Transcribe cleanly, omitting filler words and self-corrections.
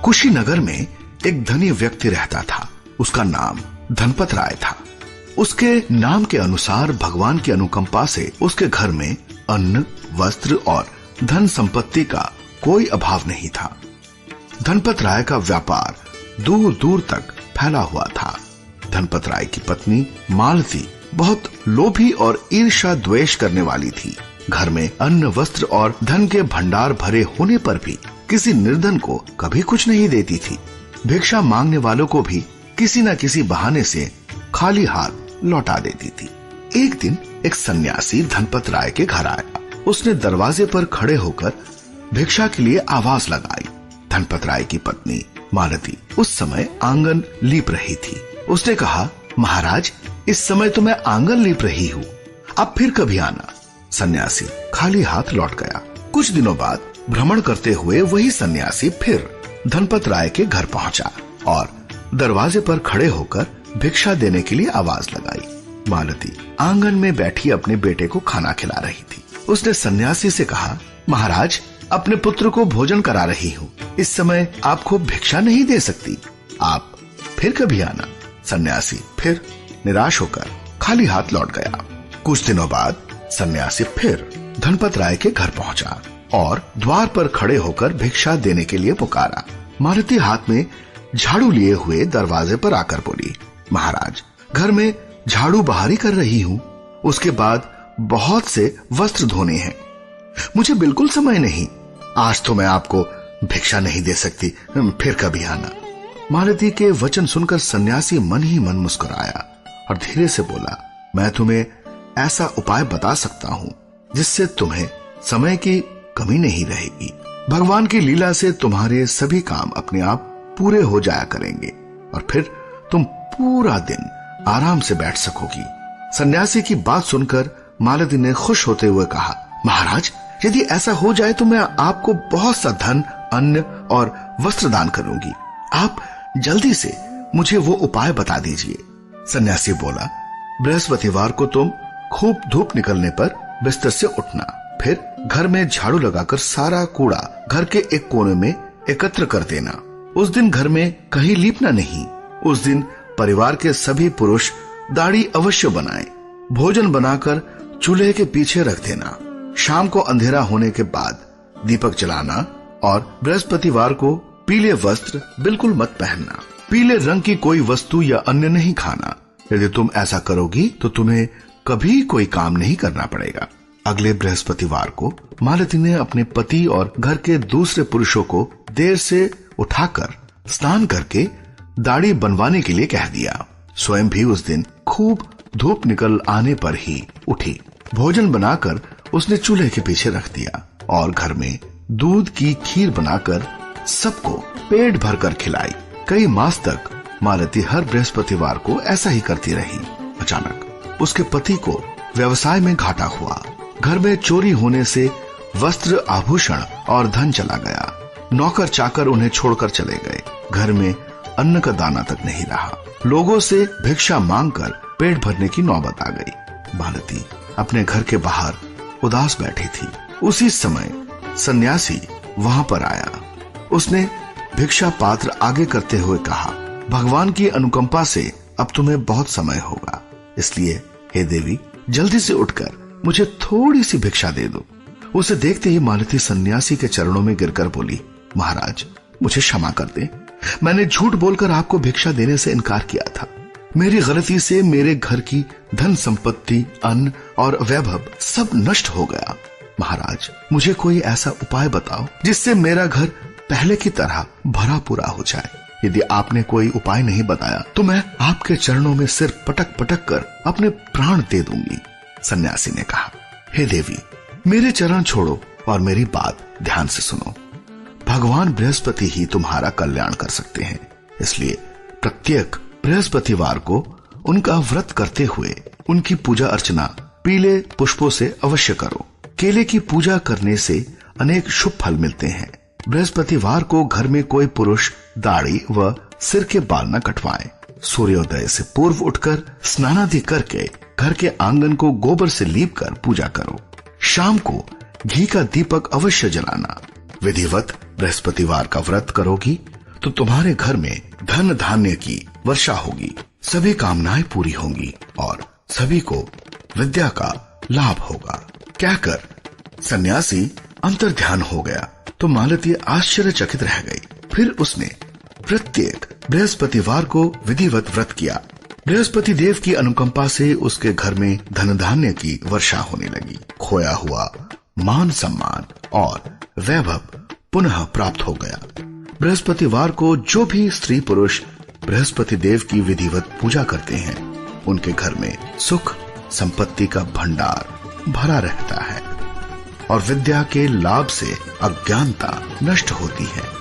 कुशीनगर में एक धनी व्यक्ति रहता था। उसका नाम धनपत राय था। उसके नाम के अनुसार भगवान की अनुकंपा से उसके घर में अन्न, वस्त्र और धन संपत्ति का कोई अभाव नहीं था। धनपत राय का व्यापार दूर दूर तक फैला हुआ था। धनपत राय की पत्नी मालती बहुत लोभी और ईर्ष्या द्वेष करने वाली थी। घर में अन्न, वस्त्र और धन के भंडार भरे होने पर भी किसी निर्धन को कभी कुछ नहीं देती थी। भिक्षा मांगने वालों को भी किसी न किसी बहाने से खाली हाथ लौटा देती थी। एक दिन एक सन्यासी धनपत राय के घर आया। उसने दरवाजे पर खड़े होकर भिक्षा के लिए आवाज लगाई। धनपत राय की पत्नी मालती उस समय आंगन लीप रही थी। उसने कहा, महाराज, इस समय तो मैं आंगन लीप रही हूँ, अब फिर कभी आना। सन्यासी खाली हाथ लौट गया। कुछ दिनों बाद भ्रमण करते हुए वही सन्यासी फिर धनपत राय के घर पहुंचा और दरवाजे पर खड़े होकर भिक्षा देने के लिए आवाज लगाई। मालती आंगन में बैठी अपने बेटे को खाना खिला रही थी। उसने सन्यासी से कहा, महाराज, अपने पुत्र को भोजन करा रही हूँ, इस समय आपको भिक्षा नहीं दे सकती, आप फिर कभी आना। सन्यासी फिर निराश होकर खाली हाथ लौट गया। कुछ दिनों बाद सन्यासी फिर धनपत राय के घर पहुंचा और द्वार पर खड़े होकर भिक्षा देने के लिए पुकारा। मालती हाथ में झाड़ू लिए हुए दरवाजे पर आकर बोली, महाराज, घर में झाड़ू बहारी कर रही हूँ, उसके बाद बहुत से वस्त्र धोने हैं, मुझे बिल्कुल समय नहीं, आज तो मैं आपको भिक्षा नहीं दे सकती, फिर कभी आना। मालती के वचन सुनकर सन्यासी मन ही मन मुस्कुराया और धीरे से बोला, मैं तुम्हें ऐसा उपाय बता सकता हूँ जिससे तुम्हें समय की कमी नहीं रहेगी। भगवान की लीला से तुम्हारे सभी काम अपने आप पूरे हो जाया करेंगे और फिर तुम पूरा दिन आराम से बैठ सकोगी। सन्यासी की बात सुनकर मालती ने खुश होते हुए कहा, महाराज, यदि ऐसा हो जाए तो मैं आपको बहुत सा धन, अन्न और वस्त्र दान करूंगी, आप जल्दी से मुझे वो उपाय बता दीजिए। सन्यासी बोला, बृहस्पतिवार को तुम खूब धूप निकलने पर बिस्तर से उठना, फिर घर में झाड़ू लगाकर सारा कूड़ा घर के एक कोने में एकत्र कर देना। उस दिन घर में कहीं लीपना नहीं। उस दिन परिवार के सभी पुरुष दाढ़ी अवश्य बनाएं। भोजन बनाकर चूल्हे के पीछे रख देना। शाम को अंधेरा होने के बाद दीपक जलाना और बृहस्पतिवार को पीले वस्त्र बिल्कुल मत पहनना। पीले रंग की कोई वस्तु या अन्य नहीं खाना। यदि तुम ऐसा करोगी तो तुम्हें कभी कोई काम नहीं करना पड़ेगा। अगले बृहस्पतिवार को मालती ने अपने पति और घर के दूसरे पुरुषों को देर से उठाकर स्नान करके दाढ़ी बनवाने के लिए कह दिया। स्वयं भी उस दिन खूब धूप निकल आने पर ही उठी। भोजन बनाकर उसने चूल्हे के पीछे रख दिया और घर में दूध की खीर बनाकर सबको पेट भरकर खिलाई। कई मास तक मालती हर बृहस्पतिवार को ऐसा ही करती रही। अचानक उसके पति को व्यवसाय में घाटा हुआ। घर में चोरी होने से वस्त्र, आभूषण और धन चला गया। नौकर चाकर उन्हें छोड़कर चले गए। घर में अन्न का दाना तक नहीं रहा। लोगों से भिक्षा मांगकर पेट भरने की नौबत आ गई। मालती अपने घर के बाहर उदास बैठी थी। उसी समय सन्यासी वहां पर आया। उसने भिक्षा पात्र आगे करते हुए कहा, भगवान की अनुकंपा से अब तुम्हें बहुत समय होगा, इसलिए हे देवी, जल्दी से उठकर मुझे थोड़ी सी भिक्षा दे दो। उसे देखते ही मालती सन्यासी के चरणों में गिरकर बोली, महाराज, मुझे क्षमा कर दे, मैंने झूठ बोलकर आपको भिक्षा देने से इनकार किया था। मेरी गलती से मेरे घर की धन संपत्ति, अन्न और वैभव सब नष्ट हो गया। महाराज, मुझे कोई ऐसा उपाय बताओ जिससे मेरा घर पहले की तरह भरा पूरा हो जाए। यदि आपने कोई उपाय नहीं बताया तो मैं आपके चरणों में सिर पटक पटक कर अपने प्राण दे दूंगी। सन्यासी ने कहा, हे देवी, मेरे चरण छोड़ो और मेरी बात ध्यान से सुनो। भगवान बृहस्पति ही तुम्हारा कल्याण कर सकते हैं, इसलिए प्रत्येक बृहस्पतिवार को उनका व्रत करते हुए उनकी पूजा अर्चना पीले पुष्पों से अवश्य करो। केले की पूजा करने से अनेक शुभ फल मिलते हैं। बृहस्पतिवार को घर में कोई पुरुष दाढ़ी व सिर के बाल न कटवाए। सूर्योदय से पूर्व उठकर स्नानादि करके घर के आंगन को गोबर से लीप कर पूजा करो। शाम को घी का दीपक अवश्य जलाना। विधिवत बृहस्पतिवार का व्रत करोगी तो तुम्हारे घर में धन धान्य की वर्षा होगी, सभी कामनाएं पूरी होंगी और सभी को विद्या का लाभ होगा। कहकर सन्यासी अंतर्ध्यान हो गया तो मालती आश्चर्यचकित रह गई। फिर उसने प्रत्येक बृहस्पतिवार को विधिवत व्रत किया। बृहस्पति देव की अनुकंपा से उसके घर में धन धान्य की वर्षा होने लगी। खोया हुआ मान सम्मान और वैभव पुनः प्राप्त हो गया। बृहस्पतिवार को जो भी स्त्री पुरुष बृहस्पति देव की विधिवत पूजा करते हैं, उनके घर में सुख संपत्ति का भंडार भरा रहता है और विद्या के लाभ से अज्ञानता नष्ट होती है।